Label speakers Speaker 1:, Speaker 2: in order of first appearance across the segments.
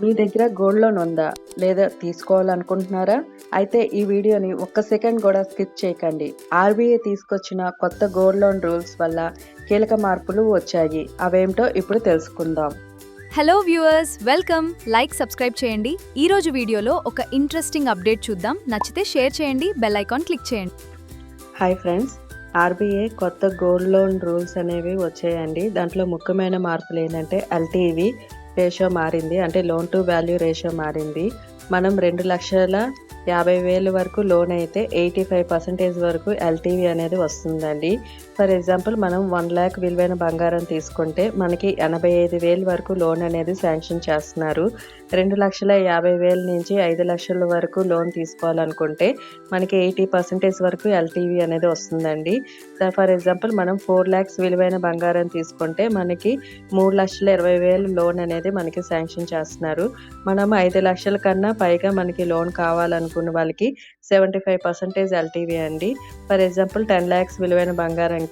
Speaker 1: మీ దగ్గర gold loan ఉందా? లేదా తీసుకోవాలనుకుంటున్నారా? అయితే ఈ వీడియోని ఒక్క సెకండ్ కూడా స్కిప్ చేయకండి. ఆర్‌బీఐ తీసుకొచ్చిన కొత్త గోల్డ్ లోన్ రూల్స్ వల్ల కీలక మార్పులు వచ్చాయి. అవేంటో ఇప్పుడు తెలుసుకుందాం.
Speaker 2: Hello viewers, welcome. సబ్స్క్రైబ్ చేయండి. ఈ రోజు వీడియోలో ఒక ఇంట్రెస్టింగ్ అప్డేట్ చూద్దాం. నచ్చితే షేర్ చేయండి, బెల్ ఐకాన్ క్లిక్ చేయండి.
Speaker 1: హాయ్ ఫ్రెండ్స్, ఆర్‌బీఐ కొత్త గోల్డ్ లోన్ రూల్స్ అనేవి వచ్చాయండి. దాంట్లో ముఖ్యమైన మార్పులు ఏంటంటే ఎల్టీవీ రేషియో మారింది, అంటే లోన్ టు వాల్యూ రేషియో మారింది. మనం 2,50,000 వరకు లోన్ అయితే 85% వరకు ఎల్టీవీ అనేది వస్తుందండి. ఫర్ ఎగ్జాంపుల్ మనం 1,00,000 విలువైన బంగారం తీసుకుంటే మనకి 85,000 వరకు లోన్ అనేది శాంక్షన్ చేస్తున్నారు. 2,50,000 నుంచి 5,00,000 వరకు లోన్ తీసుకోవాలనుకుంటే మనకి 80% వరకు ఎల్టీవీ అనేది వస్తుందండి. ఫర్ ఎగ్జాంపుల్ మనం 4,00,000 విలువైన బంగారం తీసుకుంటే మనకి 3,20,000 లోన్ అనేది మనకి శాంక్షన్ చేస్తున్నారు. మనం 5,00,000 కన్నా పైగా మనకి లోన్ కావాలనుకున్న వాళ్ళకి 75% ఎల్టీవీ అండి. ఫర్ ఎగ్జాంపుల్ 10,00,000 విలువైన బంగారానికి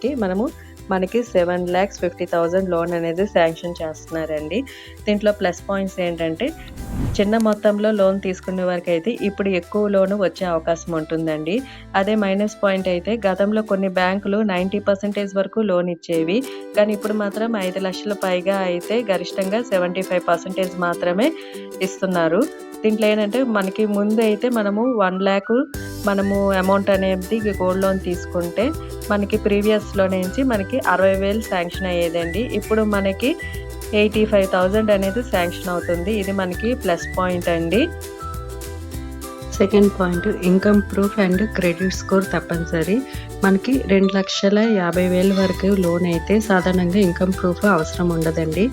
Speaker 1: మనకి 7,50,000 లోన్ అనేది శాంక్షన్ చేస్తున్నారండి. దీంట్లో ప్లస్ పాయింట్స్ ఏంటంటే చిన్న మొత్తంలో లోన్ తీసుకునే వారికి అయితే ఇప్పుడు ఎక్కువ లోన్ వచ్చే అవకాశం ఉంటుందండి. అదే మైనస్ పాయింట్ అయితే గతంలో కొన్ని బ్యాంకులు 90% వరకు లోన్ ఇచ్చేవి, కానీ ఇప్పుడు మాత్రం 5,00,000 పైగా అయితే గరిష్టంగా 75% మాత్రమే ఇస్తున్నారు. దీంట్లో ఏంటంటే మనకి ముందు అయితే మనము 1,00,000 అమౌంట్ అనేది గోల్డ్ లోన్ తీసుకుంటే మనకి ప్రీవియస్లో నుంచి మనకి 60,000 శాంక్షన్ అయ్యేదండి. ఇప్పుడు మనకి 85,000 అనేది శాంక్షన్ అవుతుంది. ఇది మనకి ప్లస్ పాయింట్ అండి. Second point, income proof and credit score తప్పనిసరి. మనకి 2,50,000 వరకు లోన్ అయితే సాధారణంగా ఇన్కమ్ ప్రూఫ్ అవసరం ఉండదండి.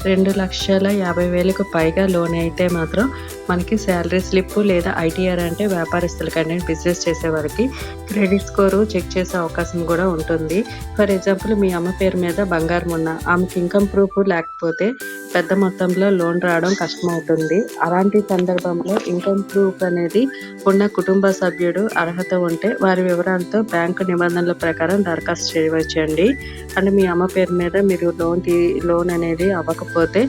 Speaker 1: 2,50,000కు పైగా లోన్ అయితే మాత్రం మనకి శాలరీ స్లిప్ లేదా ఐటీఆర్ అంటే వ్యాపారస్తులకంటే బిజినెస్ చేసే వారికి క్రెడిట్ స్కోరు చెక్ చేసే అవకాశం కూడా ఉంటుంది. ఫర్ ఎగ్జాంపుల్ మీ అమ్మ పేరు మీద బంగారం ఉన్న ఆమెకి ఇన్కమ్ ప్రూఫ్ లేకపోతే పెద్ద మొత్తంలో లోన్ రావడం కష్టమవుతుంది. అలాంటి సందర్భంలో ఇన్కమ్ ప్రూఫ్ అనేది ఉన్న కుటుంబ సభ్యుడు అర్హత ఉంటే వారి వివరాలతో బ్యాంకు నిబంధనల ప్రకారం దరఖాస్తు చేయవచ్చండి. అంటే మీ అమ్మ పేరు మీద మీరు లోన్ అనేది అవ్వకపోతే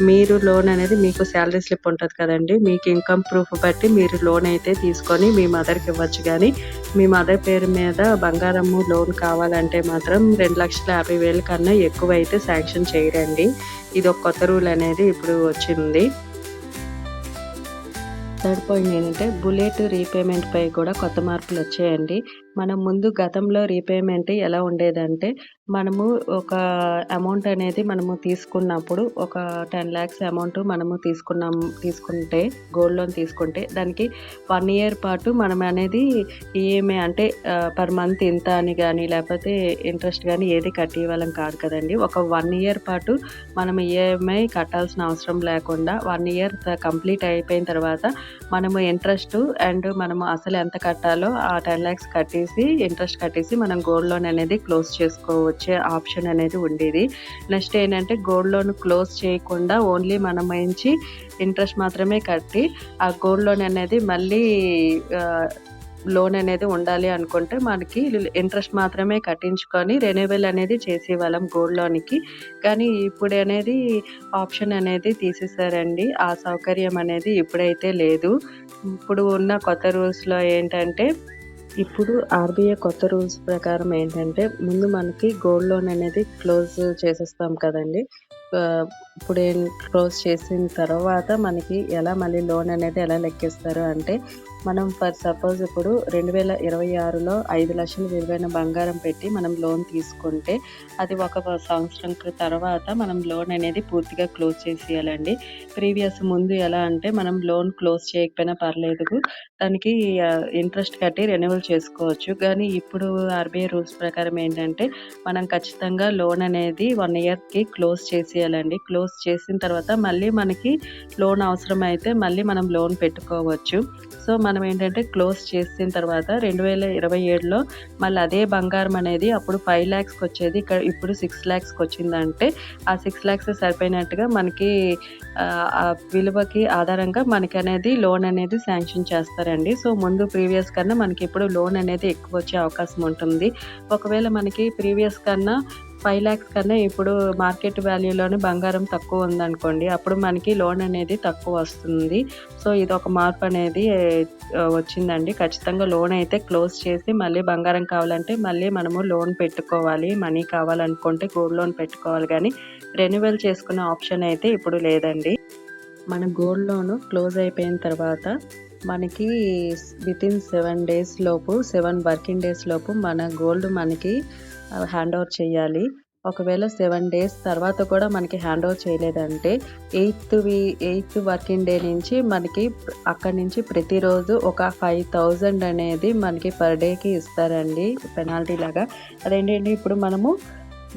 Speaker 1: మీరు లోన్ అనేది మీకు శాలరీ స్లిప్ ఉంటుంది కదండి, మీకు ఇన్కమ్ ప్రూఫ్ బట్టి మీరు లోన్ అయితే తీసుకొని మీ మదర్కి ఇవ్వచ్చు. కానీ మీ మదర్ పేరు మీద బంగారము లోన్ కావాలంటే మాత్రం 2,50,000 కన్నా ఎక్కువ అయితే శాంక్షన్ చేయరండి. ఇది ఒక కొత్త రూల్ అనేది ఇప్పుడు వచ్చింది. థర్డ్ పాయింట్ ఏంటంటే బుల్లెట్ రీపేమెంట్ పై కూడా కొత్త మార్పులు వచ్చాయండి. మనం ముందు గతంలో రీపేమెంట్ ఎలా ఉండేదంటే మనము ఒక అమౌంట్ అనేది తీసుకున్నప్పుడు ఒక 10 lakhs అమౌంట్ తీసుకుంటే గోల్డ్ లోన్ తీసుకుంటే దానికి 1 year పాటు మనం అనేది ఈఎంఐ అంటే పర్ మంత్ ఇంత అని కానీ లేకపోతే ఇంట్రెస్ట్ కానీ ఏది కట్టి ఇవ్వాలని కాదు కదండి. ఒక 1 year పాటు మనం ఈఎంఐ కట్టాల్సిన అవసరం లేకుండా 1 year కంప్లీట్ అయిపోయిన తర్వాత మనము ఇంట్రెస్ట్ అండ్ అసలు ఎంత కట్టాలో ఆ 10 lakhs ఇంట్రెస్ట్ కట్టేసి మనం గోల్డ్ లోన్ అనేది క్లోజ్ చేసుకోవచ్చే ఆప్షన్ అనేది ఉండేది. నెక్స్ట్ ఏంటంటే గోల్డ్ లోన్ క్లోజ్ చేయకుండా ఓన్లీ మనం ఇంట్రెస్ట్ మాత్రమే కట్టి ఆ గోల్డ్ లోన్ అనేది మళ్ళీ లోన్ అనేది ఉండాలి అనుకుంటే మనకి ఇంట్రెస్ట్ మాత్రమే కట్టించుకొని రెన్యువల్ అనేది చేసేవాళ్ళం గోల్డ్ లోన్కి. కానీ ఇప్పుడు అనేది ఆప్షన్ అనేది తీసేసారండి. ఆ సౌకర్యం అనేది ఇప్పుడైతే లేదు. ఇప్పుడు ఉన్న కొత్త రూల్స్లో ఏంటంటే ఇప్పుడు ఆర్‌బీఐ కొత్త రూల్స్ ప్రకారం ఏంటంటే ముందు మనకి గోల్డ్ లోన్ అనేది క్లోజ్ చేసేస్తాం కదండి. ఇప్పుడు క్లోజ్ చేసిన తర్వాత మనకి మళ్ళీ లోన్ అనేది ఎలా లెక్కిస్తారు అంటే మనం ఫర్ సపోజ్ ఇప్పుడు 2026లో 5,00,000 విలువైన బంగారం పెట్టి మనం లోన్ తీసుకుంటే అది ఒక సంవత్సరం తర్వాత మనం లోన్ అనేది పూర్తిగా క్లోజ్ చేసేయాలండి. ప్రీవియస్ ముందు ఎలా అంటే మనం లోన్ క్లోజ్ చేయకపోయినా పర్లేదు, దానికి ఇంట్రెస్ట్ కట్టి రెన్యువల్ చేసుకోవచ్చు. కానీ ఇప్పుడు ఆర్‌బీఐ రూల్స్ ప్రకారం ఏంటంటే మనం ఖచ్చితంగా లోన్ అనేది 1 yearకి క్లోజ్ చేసేయాలండి. క్లోజ్ చేసిన తర్వాత మళ్ళీ మనకి లోన్ అవసరమైతే మళ్ళీ మనం లోన్ పెట్టుకోవచ్చు. సో మనం ఏంటంటే క్లోజ్ చేసిన తర్వాత 2027లో మళ్ళీ అదే బంగారం అనేది అప్పుడు 5 lakhsకి వచ్చేది, ఇప్పుడు 6 lakhsకి వచ్చిందంటే ఆ 6 lakhs సరిపోయినట్టుగా మనకి ఆ విలువకి ఆధారంగా మనకి అనేది లోన్ అనేది శాంక్షన్ చేస్తారండి. సో ముందు ప్రీవియస్ కన్నా మనకి ఇప్పుడు లోన్ అనేది ఎక్కువ వచ్చే అవకాశం ఉంటుంది. ఒకవేళ మనకి ప్రీవియస్ కన్నా 5 లాక్స్ కన్నా ఇప్పుడు మార్కెట్ వాల్యూలోనే బంగారం తక్కువ ఉందనుకోండి, అప్పుడు మనకి లోన్ అనేది తక్కువ వస్తుంది. సో ఇదొక మార్పు అనేది వచ్చిందండి. ఖచ్చితంగా లోన్ అయితే క్లోజ్ చేసి మళ్ళీ బంగారం కావాలంటే మళ్ళీ మనము లోన్ పెట్టుకోవాలి. మనీ కావాలనుకుంటే గోల్డ్ లోన్ పెట్టుకోవాలి, కానీ రెన్యువల్ చేసుకునే ఆప్షన్ అయితే ఇప్పుడు లేదండి. మన గోల్డ్ లోన్ క్లోజ్ అయిపోయిన తర్వాత మనకి వితిన్ 7 డేస్ లోపు 7 వర్కింగ్ డేస్ లోపు మన గోల్డ్ మనకి హ్యాండ్ ఓవర్ చేయాలి. ఒకవేళ 7 డేస్ తర్వాత కూడా మనకి హ్యాండ్ ఓవర్ చేయలేదంటే 8th వర్కింగ్ డే నుంచి మనకి అక్కడి నుంచి ప్రతిరోజు ఒక 5,000 అనేది మనకి పర్ డేకి ఇస్తారండి పెనాల్టీ లాగా. అదేంటంటే ఇప్పుడు మనము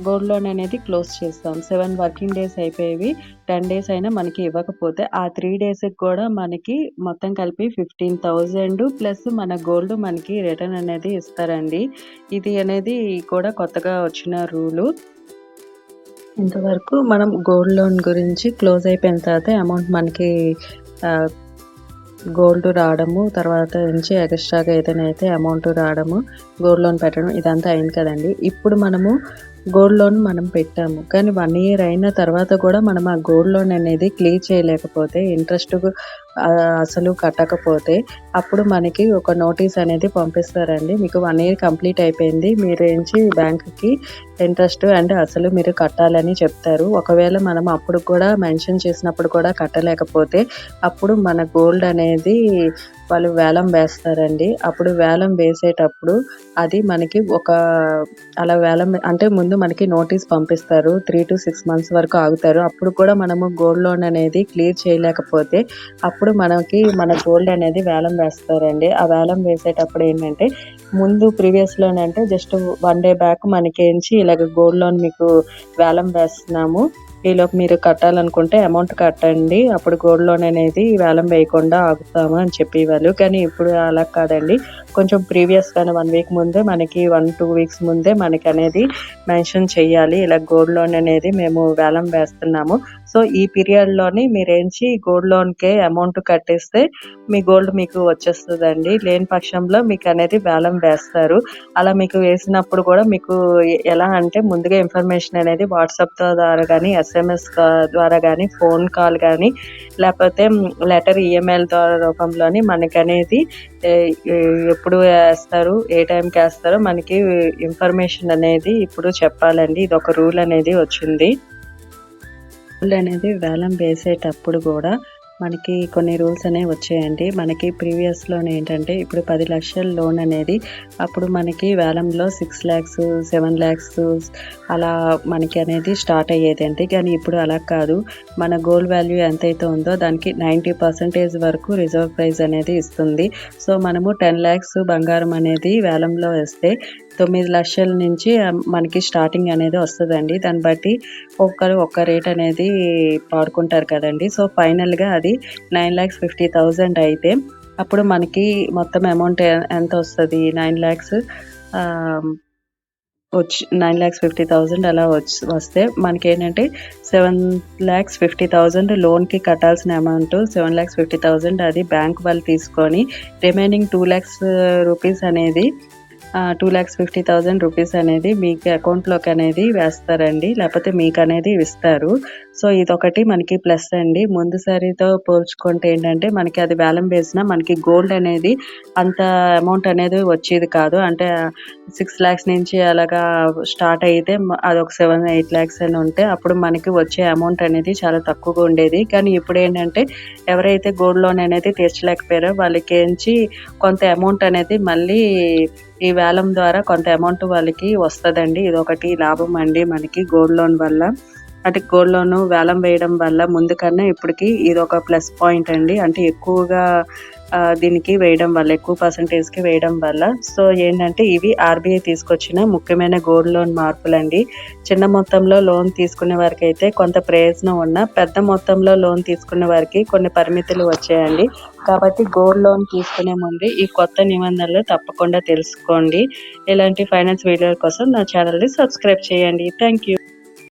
Speaker 1: గోల్డ్ లోన్ అనేది క్లోజ్ చేస్తాం. 7 వర్కింగ్ డేస్ అయిపోయేవి 10 డేస్ అయినా మనకి ఇవ్వకపోతే ఆ 3 డేస్కి కూడా మనకి మొత్తం కలిపి 15,000 ప్లస్ మన గోల్డ్ మనకి రిటర్న్ అనేది ఇస్తారండి. ఇది అనేది కూడా కొత్తగా వచ్చిన రూలు. ఇంతవరకు మనం గోల్డ్ లోన్ గురించి క్లోజ్ అయిపోయిన తర్వాత అమౌంట్ మనకి గోల్డ్ రావడము, తర్వాత నుంచి ఎక్స్ట్రాగా ఏదైనా అయితే అమౌంట్ రావడము, గోల్డ్ లోన్ పెట్టడం ఇదంతా అయింది కదండి. ఇప్పుడు మనము గోల్డ్ లోన్ మనం పెట్టాము, కానీ 1 ఇయర్ అయిన తర్వాత కూడా మనం ఆ గోల్డ్ లోన్ అనేది క్లియర్ చేయలేకపోతే, ఇంట్రెస్ట్ అసలు కట్టకపోతే అప్పుడు మనకి ఒక నోటీస్ అనేది పంపిస్తారండి. మీకు 1 ఇయర్ కంప్లీట్ అయిపోయింది, మీరు ఏంచి బ్యాంకుకి ఇంట్రెస్ట్ అండ్ అసలు మీరు కట్టాలని చెప్తారు. ఒకవేళ మనం అప్పుడు కూడా మెన్షన్ చేసినప్పుడు కూడా కట్టలేకపోతే అప్పుడు మన గోల్డ్ అనేది వాళ్ళు వేలం వేస్తారండి. అప్పుడు వేలం వేసేటప్పుడు అది మనకి అలా వేలం అంటే ముందు మనకి నోటీస్ పంపిస్తారు. 3 to 6 months వరకు ఆగుతారు. అప్పుడు కూడా మనము గోల్డ్ లోన్ అనేది క్లియర్ చేయలేకపోతే అప్పుడు మనకి మన గోల్డ్ అనేది వేలం వేస్తారండి. ఆ వేలం వేసేటప్పుడు ఏంటంటే ముందు ప్రీవియస్ లోన్ అంటే జస్ట్ 1 day బ్యాక్ మనకి ఏంచి ఇలాగ గోల్డ్ లోన్ మీకు వేలం వేస్తున్నాము, ఈలోపు మీరు కట్టాలనుకుంటే అమౌంట్ కట్టండి, అప్పుడు గోల్డ్ లోన్ అనేది వేలం వేయకుండా ఆగుతాము అని చెప్పేవాళ్ళు. కానీ ఇప్పుడు అలా కాదండి. కొంచెం ప్రీవియస్గానే 1 week ముందే మనకి 1-2 weeks ముందే మనకి అనేది మెన్షన్ చేయాలి, ఇలా గోల్డ్ లోన్ అనేది మేము వేలం వేస్తున్నాము. సో ఈ పీరియడ్లోని మీరేంచి గోల్డ్ లోన్కే అమౌంట్ కట్టేస్తే మీ గోల్డ్ మీకు వచ్చేస్తుందండి. లేని పక్షంలో మీకు అనేది వేలం వేస్తారు. అలా మీకు వేసినప్పుడు కూడా మీకు ఎలా అంటే ముందుగా ఇన్ఫర్మేషన్ అనేది వాట్సాప్ ద్వారా కానీ, SMS ద్వారా కానీ, ఫోన్ కాల్ కానీ, లేకపోతే లెటర్ ఈమెయిల్ ద్వారా రూపంలోని మనకి అనేది ఎప్పుడు వేస్తారు, ఏ టైంకి వేస్తారో మనకి ఇన్ఫర్మేషన్ అనేది ఇప్పుడు చెప్పాలండి. ఇది ఒక రూల్ అనేది వచ్చింది. రూల్ అనేది వేలం వేసేటప్పుడు కూడా మనకి కొన్ని రూల్స్ అనేవి వచ్చాయండి. మనకి ప్రీవియస్లోనే ఏంటంటే ఇప్పుడు 10 లక్షల లోన్ అనేది అప్పుడు మనకి వేలంలో 6 lakhs 7 lakhs అలా మనకి అనేది స్టార్ట్ అయ్యేదండి. కానీ ఇప్పుడు అలా కాదు. మన గోల్డ్ వాల్యూ ఎంతైతే ఉందో దానికి 90% వరకు రిజర్వ్ ప్రైస్ అనేది ఇస్తుంది. సో మనము 10 lakhs బంగారం అనేది వేలంలో వేస్తే 9 లక్షల నుంచి మనకి స్టార్టింగ్ అనేది వస్తుందండి. దాన్ని బట్టి ఒక్క రేట్ అనేది పాడుకుంటారు కదండి. సో ఫైనల్గా అది 9,50,000 అయితే అప్పుడు మనకి మొత్తం అమౌంట్ ఎంత వస్తుంది, 9 lakhs 9,50,000 అలా వస్తే మనకేంటంటే 7,50,000 లోన్కి కట్టాల్సిన అమౌంట్ 7,50,000 అది బ్యాంక్ వాళ్ళు తీసుకొని రిమైనింగ్ 2 lakhs రూపీస్ అనేది 2,50,000 రూపీస్ అనేది మీకు అకౌంట్లోకి అనేది వేస్తారండి, లేకపోతే మీకు అనేది ఇస్తారు. సో ఇదొకటి మనకి ప్లస్ అండి. ముందుసారితో పోల్చుకుంటే ఏంటంటే మనకి అది వేలం వేసినా మనకి గోల్డ్ అనేది అంత అమౌంట్ అనేది వచ్చేది కాదు. అంటే 6 lakhs నుంచి అలాగా స్టార్ట్ అయితే అది ఒక 7-8 lakhs అని ఉంటే అప్పుడు మనకి వచ్చే అమౌంట్ అనేది చాలా తక్కువగా ఉండేది. కానీ ఇప్పుడు ఏంటంటే ఎవరైతే గోల్డ్ లోన్ అనేది తీర్చలేకపోయారో వాళ్ళకి ఏంచి కొంత అమౌంట్ అనేది మళ్ళీ ఈ వేలం ద్వారా కొంత అమౌంట్ వాళ్ళకి వస్తుందండి. ఇదొకటి లాభం అండి మనకి గోల్డ్ లోన్ వల్ల. అంటే గోల్డ్ లోన్ వేలం వేయడం వల్ల ముందు కన్నా ఇప్పటికి ఇది ఒక ప్లస్ పాయింట్ అండి. అంటే ఎక్కువగా దీనికి వేయడం వల్ల, ఎక్కువ పర్సంటేజ్కి వేయడం వల్ల. సో ఏంటంటే ఇవి RBI తీసుకొచ్చిన ముఖ్యమైన గోల్డ్ లోన్ మార్పులండి. చిన్న మొత్తంలో లోన్ తీసుకునే వారికి అయితే కొంత ప్రయోజనం ఉన్న, పెద్ద మొత్తంలో లోన్ తీసుకునే వారికి కొన్ని పరిమితులు వచ్చాయండి. కాబట్టి గోల్డ్ లోన్ తీసుకునే ముందు ఈ కొత్త నిబంధనలు తప్పకుండా తెలుసుకోండి. ఇలాంటి ఫైనాన్స్ వీడియోల కోసం నా ఛానల్ని సబ్స్క్రైబ్ చేయండి. Thank you.